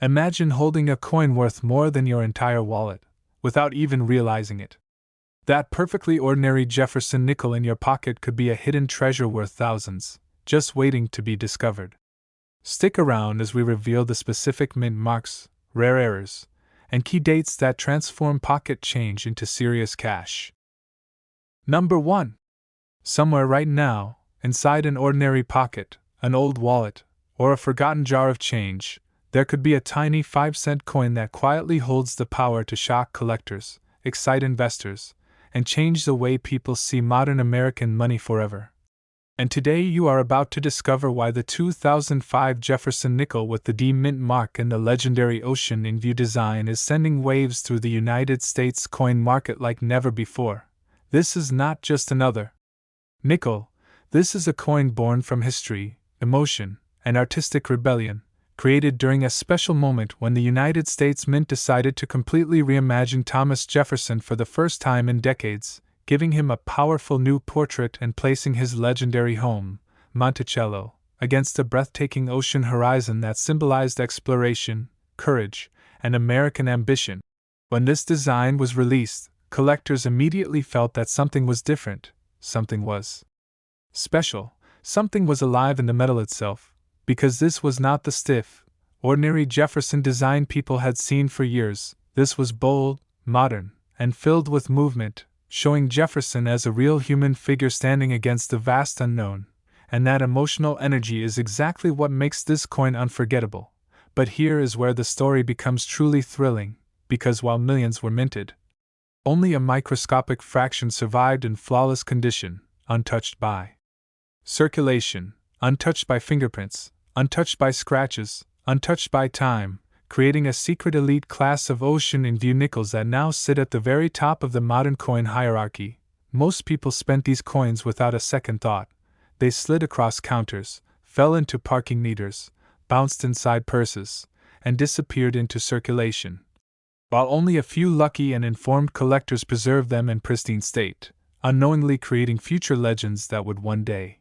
Imagine holding a coin worth more than your entire wallet, without even realizing it. That perfectly ordinary Jefferson nickel in your pocket could be a hidden treasure worth thousands, just waiting to be discovered. Stick around as we reveal the specific mint marks, rare errors, and key dates that transform pocket change into serious cash. Number 1. Somewhere right now, inside an ordinary pocket, an old wallet, or a forgotten jar of change, there could be a tiny 5-cent coin that quietly holds the power to shock collectors, excite investors, and change the way people see modern American money forever. And today you are about to discover why the 2005 Jefferson nickel with the D mint mark and the legendary Ocean in View design is sending waves through the United States coin market like never before. This is not just another nickel, this is a coin born from history, emotion, and artistic rebellion, created during a special moment when the United States Mint decided to completely reimagine Thomas Jefferson for the first time in decades, giving him a powerful new portrait and placing his legendary home, Monticello, against a breathtaking ocean horizon that symbolized exploration, courage, and American ambition. When this design was released, collectors immediately felt that something was different, something was special, something was alive in the metal itself, because this was not the stiff, ordinary Jefferson design people had seen for years. This was bold, modern, and filled with movement, showing Jefferson as a real human figure standing against the vast unknown, and that emotional energy is exactly what makes this coin unforgettable. But here is where the story becomes truly thrilling, because while millions were minted, only a microscopic fraction survived in flawless condition, untouched by circulation, untouched by fingerprints, untouched by scratches, untouched by time, creating a secret elite class of Ocean in View nickels that now sit at the very top of the modern coin hierarchy. Most people spent these coins without a second thought. They slid across counters, fell into parking meters, bounced inside purses, and disappeared into circulation, while only a few lucky and informed collectors preserved them in pristine state, unknowingly creating future legends that would one day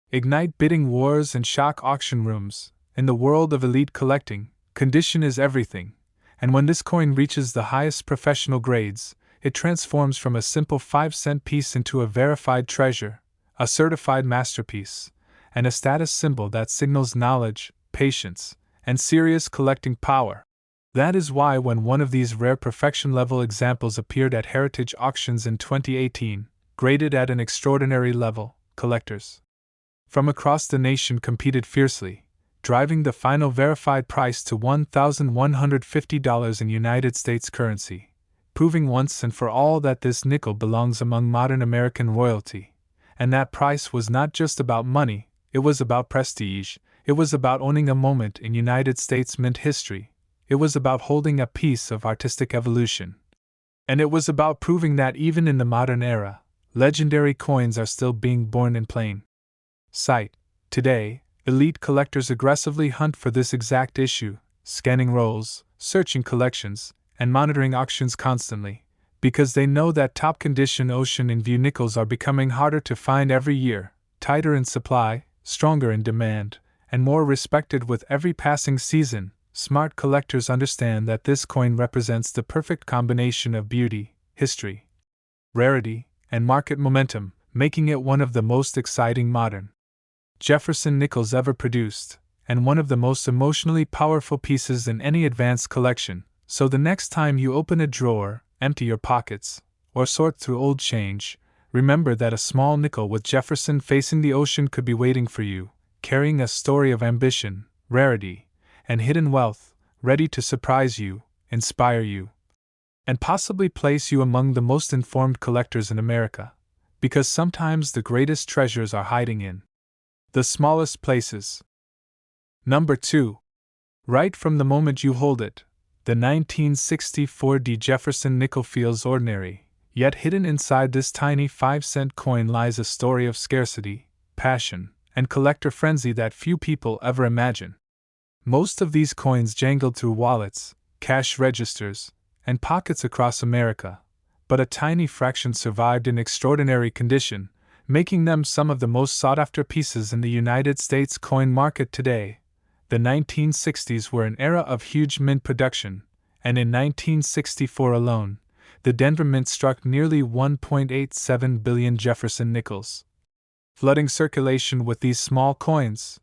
ignite bidding wars and shock auction rooms. In the world of elite collecting, condition is everything, and when this coin reaches the highest professional grades, it transforms from a simple 5-cent piece into a verified treasure, a certified masterpiece, and a status symbol that signals knowledge, patience, and serious collecting power. That is why when one of these rare perfection-level examples appeared at heritage auctions in 2018, graded at an extraordinary level, collectors from across the nation competed fiercely, driving the final verified price to $1,150 in United States currency, proving once and for all that this nickel belongs among modern American royalty. And that price was not just about money, it was about prestige, it was about owning a moment in United States Mint history, it was about holding a piece of artistic evolution. And it was about proving that even in the modern era, legendary coins are still being born in plain sight. Today, elite collectors aggressively hunt for this exact issue, scanning rolls, searching collections, and monitoring auctions constantly, because they know that top-condition Ocean in View nickels are becoming harder to find every year, tighter in supply, stronger in demand, and more respected with every passing season. Smart collectors understand that this coin represents the perfect combination of beauty, history, rarity, and market momentum, making it one of the most exciting modern Jefferson nickels ever produced, and one of the most emotionally powerful pieces in any advanced collection. So the next time you open a drawer, empty your pockets, or sort through old change, remember that a small nickel with Jefferson facing the ocean could be waiting for you, carrying a story of ambition, rarity, and hidden wealth, ready to surprise you, inspire you, and possibly place you among the most informed collectors in America. Because sometimes the greatest treasures are hiding in the smallest places. Number 2. Right from the moment you hold it, the 1964 D. Jefferson nickel feels ordinary, yet hidden inside this tiny 5-cent coin lies a story of scarcity, passion, and collector frenzy that few people ever imagine. Most of these coins jangled through wallets, cash registers, and pockets across America, but a tiny fraction survived in extraordinary condition, making them some of the most sought-after pieces in the United States coin market today. The 1960s were an era of huge mint production, and in 1964 alone, the Denver Mint struck nearly 1.87 billion Jefferson nickels, flooding circulation with these small coins.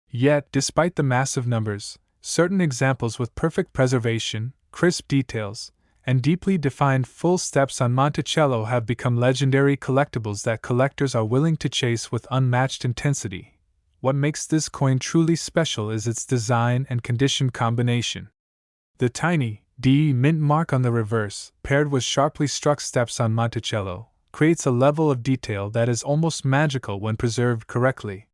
Yet, despite the massive numbers, certain examples with perfect preservation, crisp details, and deeply defined full steps on Monticello have become legendary collectibles that collectors are willing to chase with unmatched intensity. What makes this coin truly special is its design and condition combination. The tiny D mint mark on the reverse, paired with sharply struck steps on Monticello, creates a level of detail that is almost magical when preserved correctly.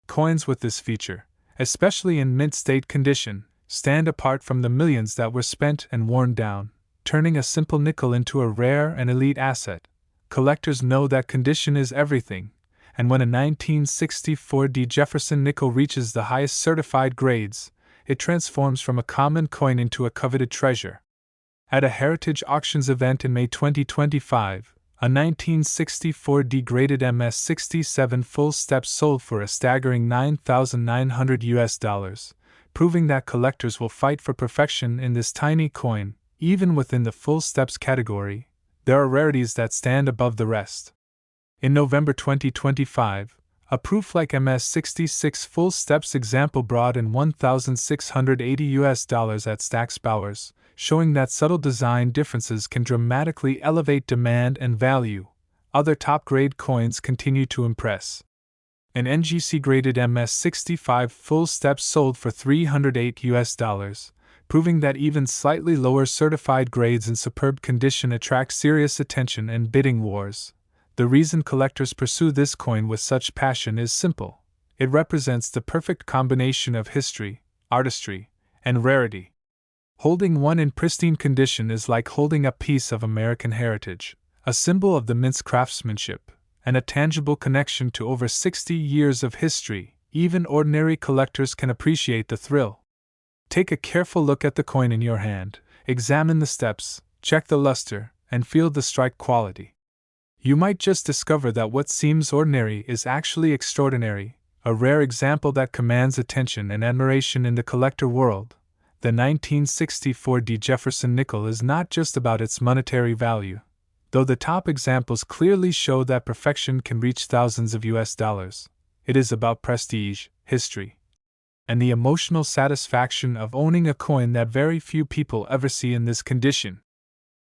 Coins with this feature, especially in mint state condition, stand apart from the millions that were spent and worn down, turning a simple nickel into a rare and elite asset. Collectors know that condition is everything, and when a 1964 D Jefferson nickel reaches the highest certified grades, it transforms from a common coin into a coveted treasure. At a Heritage Auctions event in May 2025, a 1964 degraded MS-67 full step sold for a staggering $9,900, proving that collectors will fight for perfection in this tiny coin. Even within the full steps category, there are rarities that stand above the rest. In November 2025, a proof-like MS-66 full steps example brought in $1,680 at Stack's Bowers, showing that subtle design differences can dramatically elevate demand and value. Other top-grade coins continue to impress. An NGC-graded MS-65 full steps sold for $308, proving that even slightly lower certified grades in superb condition attract serious attention and bidding wars. The reason collectors pursue this coin with such passion is simple. It represents the perfect combination of history, artistry, and rarity. Holding one in pristine condition is like holding a piece of American heritage, a symbol of the mint's craftsmanship, and a tangible connection to over 60 years of history. Even ordinary collectors can appreciate the thrill. Take a careful look at the coin in your hand, examine the steps, check the luster, and feel the strike quality. You might just discover that what seems ordinary is actually extraordinary, a rare example that commands attention and admiration in the collector world. The 1964 D Jefferson nickel is not just about its monetary value. Though the top examples clearly show that perfection can reach thousands of US dollars, it is about prestige, history, and the emotional satisfaction of owning a coin that very few people ever see in this condition.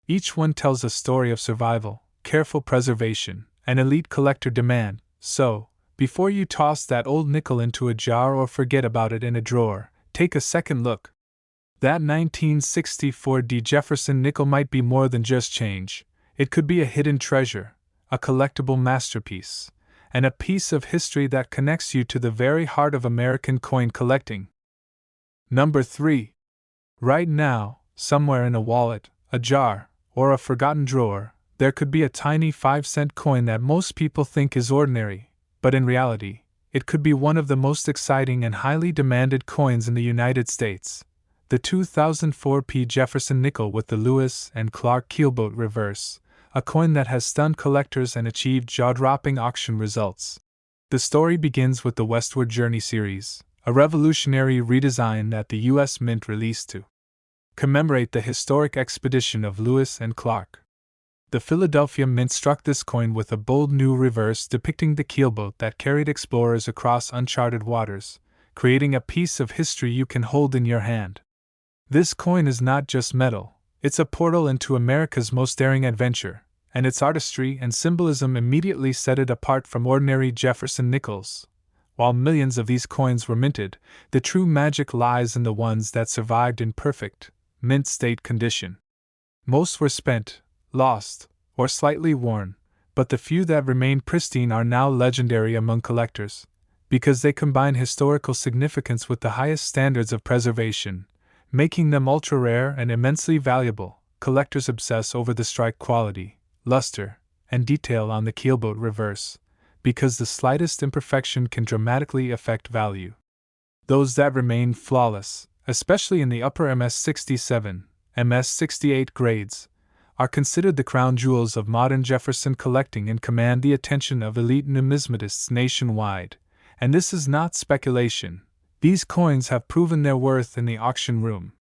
Each one tells a story of survival, careful preservation, and elite collector demand. So, before you toss that old nickel into a jar or forget about it in a drawer, take a second look. That 1964 D Jefferson nickel might be more than just change. It could be a hidden treasure, a collectible masterpiece, and a piece of history that connects you to the very heart of American coin collecting. Number 3. Right now, somewhere in a wallet, a jar, or a forgotten drawer, there could be a tiny 5-cent coin that most people think is ordinary, but in reality, it could be one of the most exciting and highly demanded coins in the United States. The 2004 P. Jefferson nickel with the Lewis and Clark Keelboat reverse, a coin that has stunned collectors and achieved jaw-dropping auction results. The story begins with the Westward Journey series, a revolutionary redesign that the U.S. Mint released to commemorate the historic expedition of Lewis and Clark. The Philadelphia Mint struck this coin with a bold new reverse depicting the keelboat that carried explorers across uncharted waters, creating a piece of history you can hold in your hand. This coin is not just metal, it's a portal into America's most daring adventure, and its artistry and symbolism immediately set it apart from ordinary Jefferson nickels. While millions of these coins were minted, the true magic lies in the ones that survived in perfect, mint state condition. Most were spent, lost, or slightly worn, but the few that remain pristine are now legendary among collectors, because they combine historical significance with the highest standards of preservation, making them ultra-rare and immensely valuable. Collectors obsess over the strike quality, luster, and detail on the keelboat reverse, because the slightest imperfection can dramatically affect value. Those that remain flawless, especially in the upper MS-67, MS-68 grades, are considered the crown jewels of modern Jefferson collecting and command the attention of elite numismatists nationwide. And this is not speculation. These coins have proven their worth in the auction room.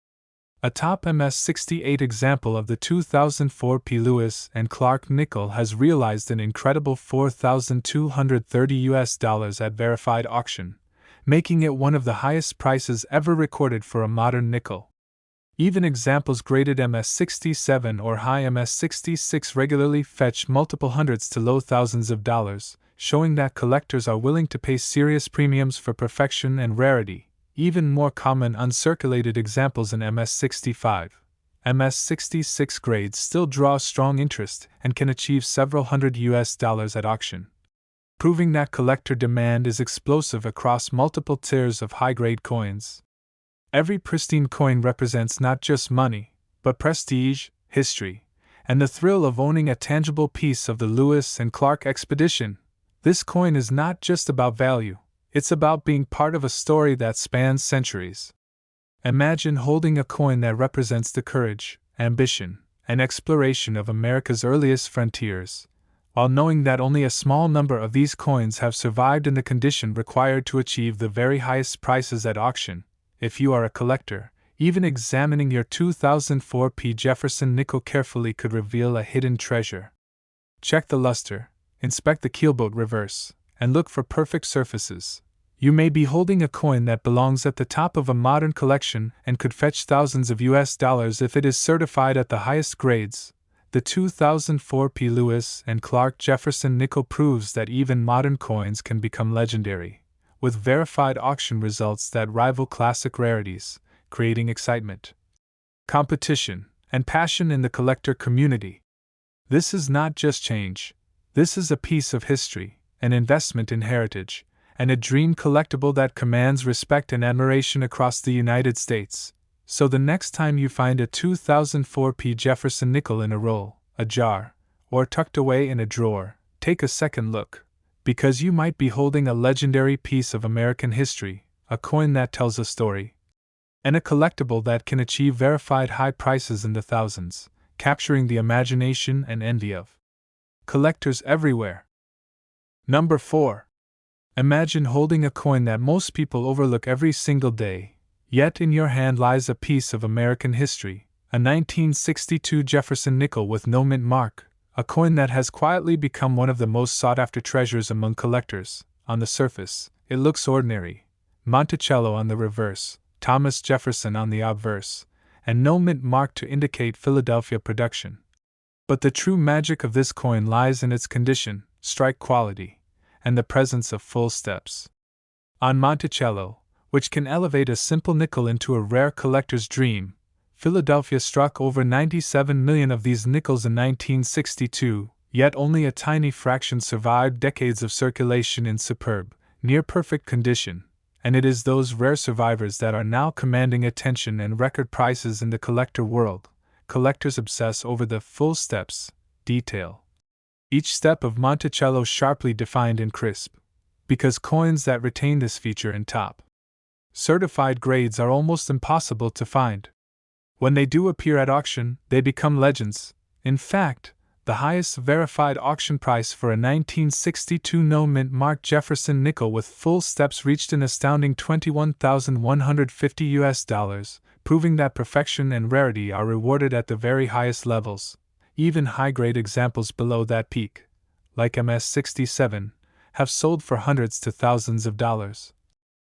A top MS-68 example of the 2004 P. Lewis and Clark nickel has realized an incredible $4,230 at verified auction, making it one of the highest prices ever recorded for a modern nickel. Even examples graded MS-67 or high MS-66 regularly fetch multiple hundreds to low thousands of dollars, showing that collectors are willing to pay serious premiums for perfection and rarity. Even more common uncirculated examples in MS-65, MS-66 grades still draw strong interest and can achieve several hundred US at auction, proving that collector demand is explosive across multiple tiers of high-grade coins. Every pristine coin represents not just money, but prestige, history, and the thrill of owning a tangible piece of the Lewis and Clark expedition. This coin is not just about value. It's about being part of a story that spans centuries. Imagine holding a coin that represents the courage, ambition, and exploration of America's earliest frontiers, while knowing that only a small number of these coins have survived in the condition required to achieve the very highest prices at auction. If you are a collector, even examining your 2004 P. Jefferson nickel carefully could reveal a hidden treasure. Check the luster, inspect the keelboat reverse, and look for perfect surfaces. You may be holding a coin that belongs at the top of a modern collection and could fetch thousands of US dollars if it is certified at the highest grades. The 2004 P. Lewis and Clark Jefferson nickel proves that even modern coins can become legendary, with verified auction results that rival classic rarities, creating excitement, competition, and passion in the collector community. This is not just change. This is a piece of history, an investment in heritage, and a dream collectible that commands respect and admiration across the United States. So the next time you find a 2004 P. Jefferson nickel in a roll, a jar, or tucked away in a drawer, take a second look, because you might be holding a legendary piece of American history, a coin that tells a story, and a collectible that can achieve verified high prices in the thousands, capturing the imagination and envy of collectors everywhere. Number 4. Imagine holding a coin that most people overlook every single day, yet in your hand lies a piece of American history, a 1962 Jefferson nickel with no mint mark, a coin that has quietly become one of the most sought-after treasures among collectors. On the surface, it looks ordinary: Monticello on the reverse, Thomas Jefferson on the obverse, and no mint mark to indicate Philadelphia production. But the true magic of this coin lies in its condition, strike quality, and the presence of full steps. On Monticello, which can elevate a simple nickel into a rare collector's dream, Philadelphia struck over 97 million of these nickels in 1962, yet only a tiny fraction survived decades of circulation in superb, near-perfect condition, and it is those rare survivors that are now commanding attention and record prices in the collector world. Collectors obsess over the full steps, detail. Each step of Monticello sharply defined and crisp, because coins that retain this feature in top certified grades are almost impossible to find. When they do appear at auction, they become legends. In fact, the highest verified auction price for a 1962 no-mint mark Jefferson nickel with full steps reached an astounding $21,150, proving that perfection and rarity are rewarded at the very highest levels. Even high-grade examples below that peak, like MS-67, have sold for hundreds to thousands of dollars,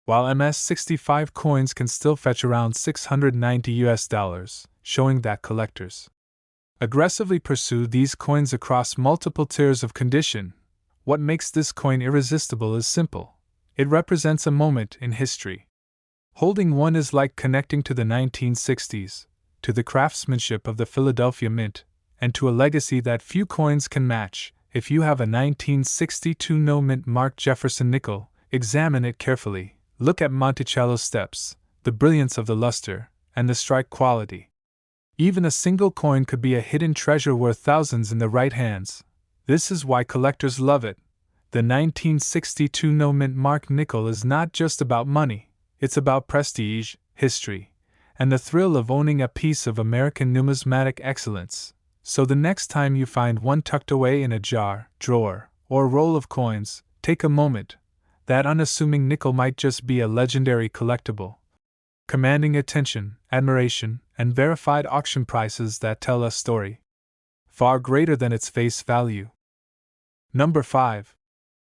while MS-65 coins can still fetch around $690, showing that collectors aggressively pursue these coins across multiple tiers of condition. What makes this coin irresistible is simple: it represents a moment in history. Holding one is like connecting to the 1960s, to the craftsmanship of the Philadelphia Mint, and to a legacy that few coins can match. If you have a 1962 no-mint mark Jefferson nickel, examine it carefully. Look at Monticello's steps, the brilliance of the luster, and the strike quality. Even a single coin could be a hidden treasure worth thousands in the right hands. This is why collectors love it. The 1962 no-mint mark nickel is not just about money, it's about prestige, history, and the thrill of owning a piece of American numismatic excellence. So the next time you find one tucked away in a jar, drawer, or roll of coins, take a moment. that unassuming nickel might just be a legendary collectible, commanding attention, admiration, and verified auction prices that tell a story far greater than its face value. Number 5.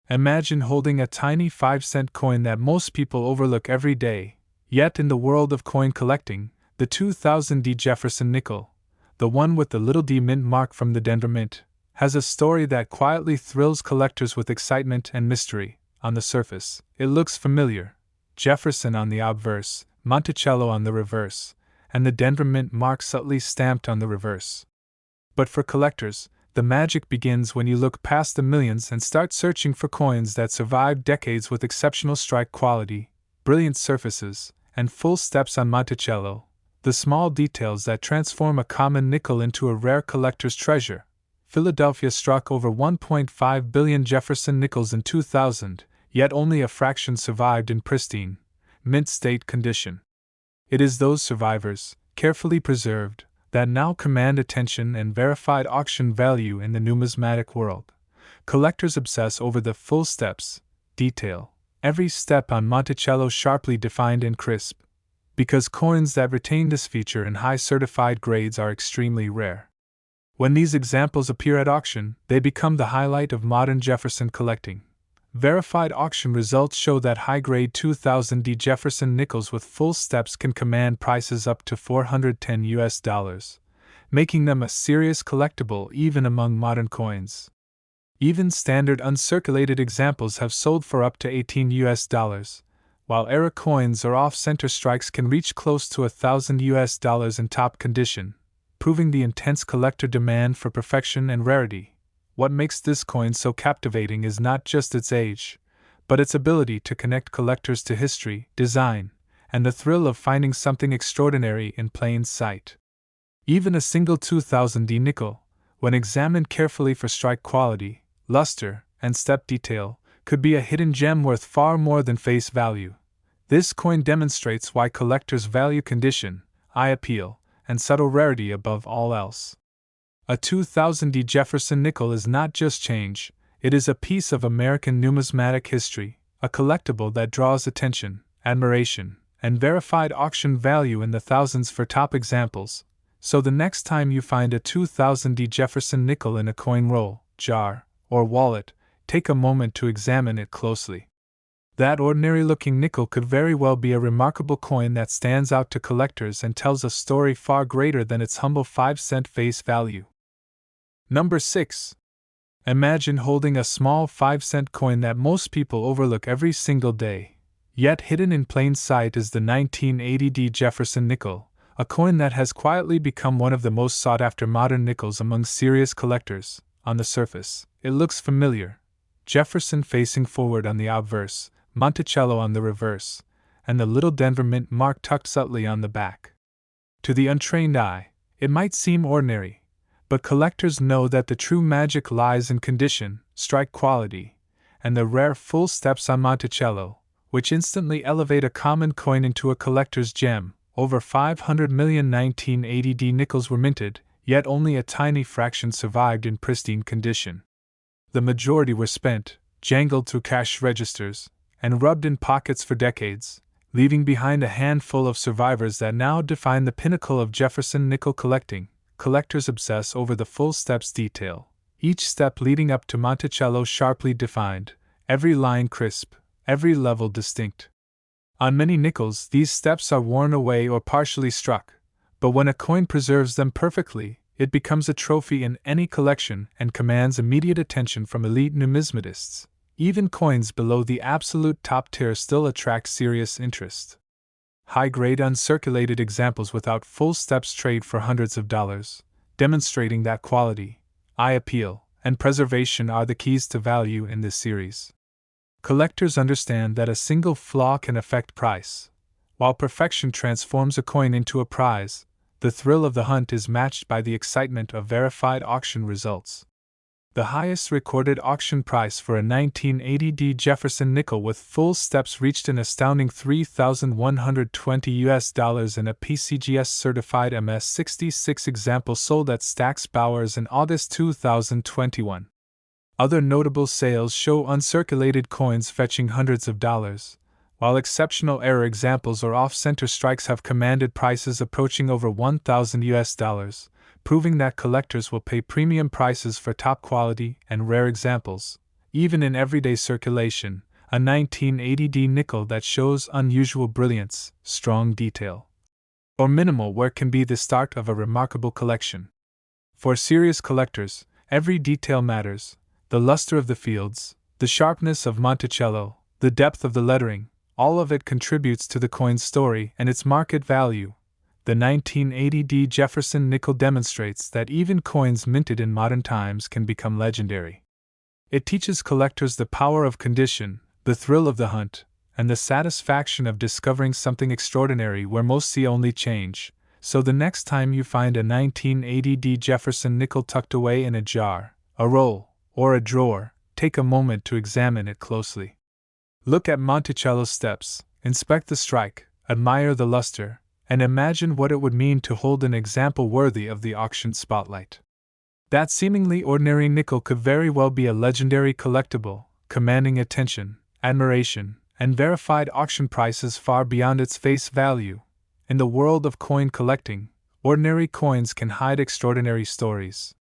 Imagine holding a tiny 5-cent coin that most people overlook every day, yet in the world of coin collecting, the 2000 D Jefferson nickel, the one with the little D mint mark from the Denver Mint, has a story that quietly thrills collectors with excitement and mystery. On the surface, it looks familiar: Jefferson on the obverse, Monticello on the reverse, and the Denver Mint mark subtly stamped on the reverse. But for collectors, the magic begins when you look past the millions and start searching for coins that survived decades with exceptional strike quality, brilliant surfaces, and full steps on Monticello, the small details that transform a common nickel into a rare collector's treasure. Philadelphia struck over 1.5 billion Jefferson nickels in 2000, yet only a fraction survived in pristine, mint state condition. It is those survivors, carefully preserved, that now command attention and verified auction value in the numismatic world. Collectors obsess over the full steps, detail, every step on Monticello sharply defined and crisp, because coins that retain this feature in high certified grades are extremely rare. When these examples appear at auction, they become the highlight of modern Jefferson collecting. Verified auction results show that high-grade 2000 D Jefferson nickels with full steps can command prices up to $410, making them a serious collectible even among modern coins. Even standard uncirculated examples have sold for up to $18, while era coins or off-center strikes can reach close to $1,000 in top condition, proving the intense collector demand for perfection and rarity. What makes this coin so captivating is not just its age, but its ability to connect collectors to history, design, and the thrill of finding something extraordinary in plain sight. Even a single 2000 D nickel, when examined carefully for strike quality, luster, and step detail, could be a hidden gem worth far more than face value. This coin demonstrates why collectors value condition, eye appeal, and subtle rarity above all else. A 2000 D Jefferson nickel is not just change, it is a piece of American numismatic history, a collectible that draws attention, admiration, and verified auction value in the thousands for top examples. So the next time you find a 2000 D Jefferson nickel in a coin roll, jar, or wallet, take a moment to examine it closely. That ordinary-looking nickel could very well be a remarkable coin that stands out to collectors and tells a story far greater than its humble 5-cent face value. Number 6. Imagine holding a small 5-cent coin that most people overlook every single day, yet hidden in plain sight is the 1980 D Jefferson nickel, a coin that has quietly become one of the most sought-after modern nickels among serious collectors. On the surface, it looks familiar: Jefferson facing forward on the obverse, Monticello on the reverse, and the little Denver Mint mark tucked subtly on the back. To the untrained eye, it might seem ordinary, but collectors know that the true magic lies in condition, strike quality, and the rare full steps on Monticello, which instantly elevate a common coin into a collector's gem. Over 500 million 1980 D nickels were minted, yet only a tiny fraction survived in pristine condition. The majority were spent, jangled through cash registers, and rubbed in pockets for decades, leaving behind a handful of survivors that now define the pinnacle of Jefferson nickel collecting. Collectors obsess over the full steps detail, each step leading up to Monticello sharply defined, every line crisp, every level distinct. On many nickels, these steps are worn away or partially struck, but when a coin preserves them perfectly, it becomes a trophy in any collection and commands immediate attention from elite numismatists. Even coins below the absolute top tier still attract serious interest. High-grade uncirculated examples without full steps trade for hundreds of dollars, demonstrating that quality, eye appeal, and preservation are the keys to value in this series. Collectors understand that a single flaw can affect price. While perfection transforms a coin into a prize, the thrill of the hunt is matched by the excitement of verified auction results. The highest recorded auction price for a 1980 D Jefferson nickel with full steps reached an astounding $3,120 in a PCGS certified MS66 example sold at Stack's Bowers in August 2021. Other notable sales show uncirculated coins fetching hundreds of dollars, while exceptional error examples or off-center strikes have commanded prices approaching over $1,000, proving that collectors will pay premium prices for top quality and rare examples. Even in everyday circulation, a 1980D nickel that shows unusual brilliance, strong detail, or minimal wear can be the start of a remarkable collection. For serious collectors, every detail matters: the luster of the fields, the sharpness of Monticello, the depth of the lettering, all of it contributes to the coin's story and its market value. The 1980D Jefferson nickel demonstrates that even coins minted in modern times can become legendary. It teaches collectors the power of condition, the thrill of the hunt, and the satisfaction of discovering something extraordinary where most see only change. So the next time you find a 1980D Jefferson nickel tucked away in a jar, a roll, or a drawer, take a moment to examine it closely. Look at Monticello's steps, inspect the strike, admire the luster, and imagine what it would mean to hold an example worthy of the auction spotlight. That seemingly ordinary nickel could very well be a legendary collectible, commanding attention, admiration, and verified auction prices far beyond its face value. In the world of coin collecting, ordinary coins can hide extraordinary stories.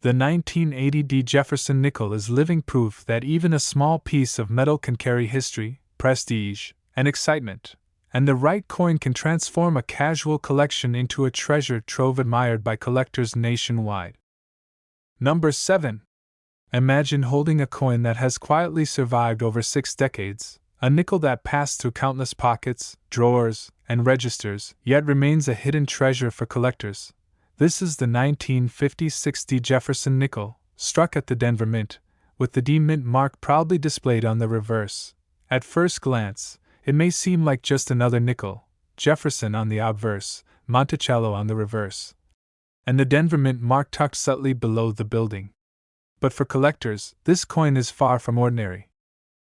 The 1980D Jefferson nickel is living proof that even a small piece of metal can carry history, prestige, and excitement, and the right coin can transform a casual collection into a treasure trove admired by collectors nationwide. Number 7. Imagine holding a coin that has quietly survived over 6 decades, a nickel that passed through countless pockets, drawers, and registers, yet remains a hidden treasure for collectors. This is the 1950-60 Jefferson nickel, struck at the Denver Mint, with the D Mint mark proudly displayed on the reverse. At first glance, it may seem like just another nickel, Jefferson on the obverse, Monticello on the reverse, and the Denver Mint mark tucked subtly below the building. But for collectors, this coin is far from ordinary.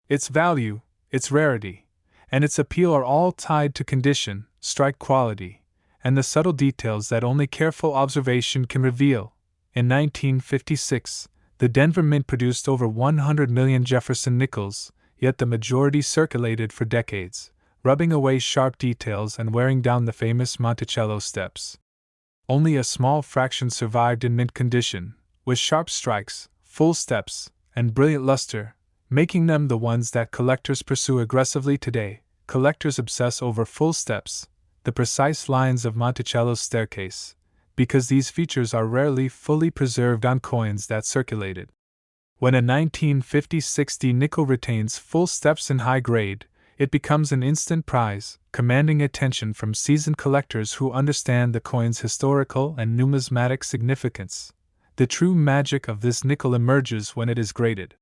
Its value, its rarity, and its appeal are all tied to condition, strike quality, and the subtle details that only careful observation can reveal. In 1956, the Denver Mint produced over 100 million Jefferson nickels, yet the majority circulated for decades, rubbing away sharp details and wearing down the famous Monticello steps. Only a small fraction survived in mint condition, with sharp strikes, full steps, and brilliant luster, making them the ones that collectors pursue aggressively today. Collectors obsess over full steps, the precise lines of Monticello's staircase, because these features are rarely fully preserved on coins that circulated. When a 1950-60 nickel retains full steps in high grade, it becomes an instant prize, commanding attention from seasoned collectors who understand the coin's historical and numismatic significance. The true magic of this nickel emerges when it is graded.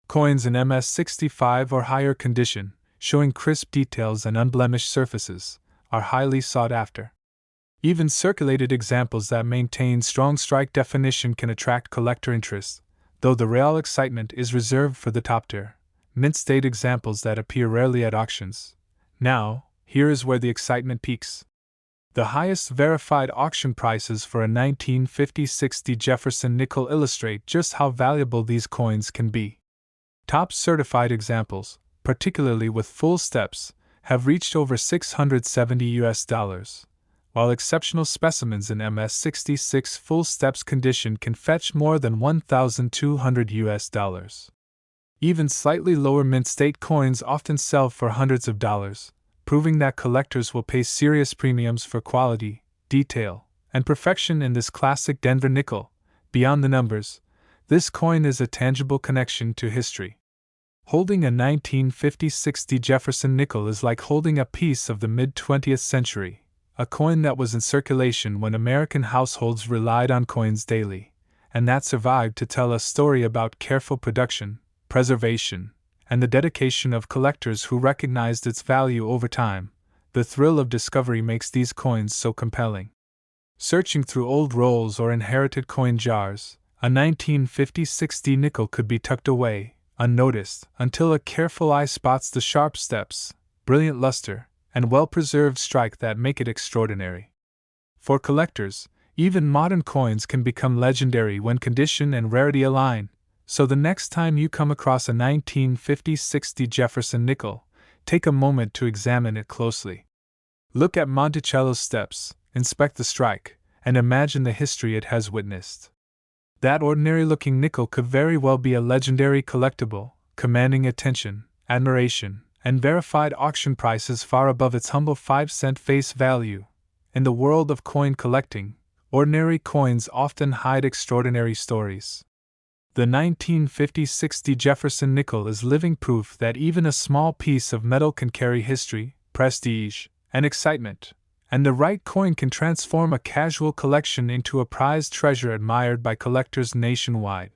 Coins in MS-65 or higher condition, showing crisp details and unblemished surfaces, are highly sought after. Even circulated examples that maintain strong strike definition can attract collector interest, though the real excitement is reserved for the top-tier, mint-state examples that appear rarely at auctions. Now, here is where the excitement peaks. The highest verified auction prices for a 1950-60 Jefferson nickel illustrate just how valuable these coins can be. Top certified examples, particularly with full steps, have reached over $670, while exceptional specimens in MS-66 full steps condition can fetch more than $1,200. Even slightly lower mint state coins often sell for hundreds of dollars, proving that collectors will pay serious premiums for quality, detail, and perfection in this classic Denver nickel. Beyond the numbers, this coin is a tangible connection to history. Holding a 1950-60 Jefferson nickel is like holding a piece of the mid-20th century, a coin that was in circulation when American households relied on coins daily, and that survived to tell a story about careful production, preservation, and the dedication of collectors who recognized its value over time. The thrill of discovery makes these coins so compelling. Searching through old rolls or inherited coin jars, a 1950-60 nickel could be tucked away, unnoticed, until a careful eye spots the sharp steps, brilliant luster, and well-preserved strike that make it extraordinary. For collectors, even modern coins can become legendary when condition and rarity align. So the next time you come across a 1950-60 Jefferson nickel, take a moment to examine it closely. Look at Monticello's steps, inspect the strike, and imagine the history it has witnessed. That ordinary-looking nickel could very well be a legendary collectible, commanding attention, admiration, and verified auction prices far above its humble 5-cent face value. In the world of coin collecting, ordinary coins often hide extraordinary stories. The 1950-60 Jefferson nickel is living proof that even a small piece of metal can carry history, prestige, and excitement, and the right coin can transform a casual collection into a prized treasure admired by collectors nationwide.